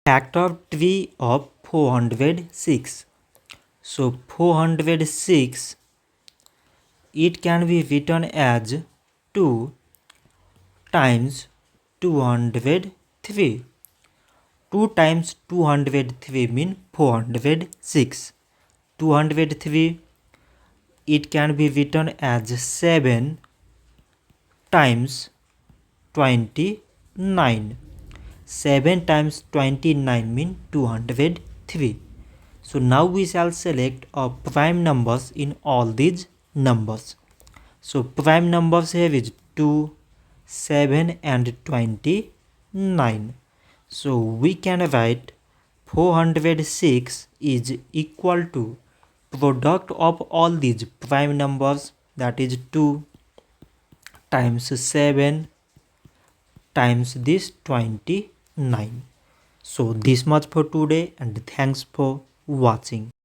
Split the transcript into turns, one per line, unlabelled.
Factor tree of 406. So 406, it can be written as 2 times 203. 2 times 203 mean 406. 203, it can be written as 7 times 29. 7 times 29 mean 203. So now we shall select prime numbers in all these numbers. So prime numbers here is 2, 7 and 29. So we can write 406 is equal to product of all these prime numbers, that is 2 times 7 times this 29. So this much for today, and thanks for watching.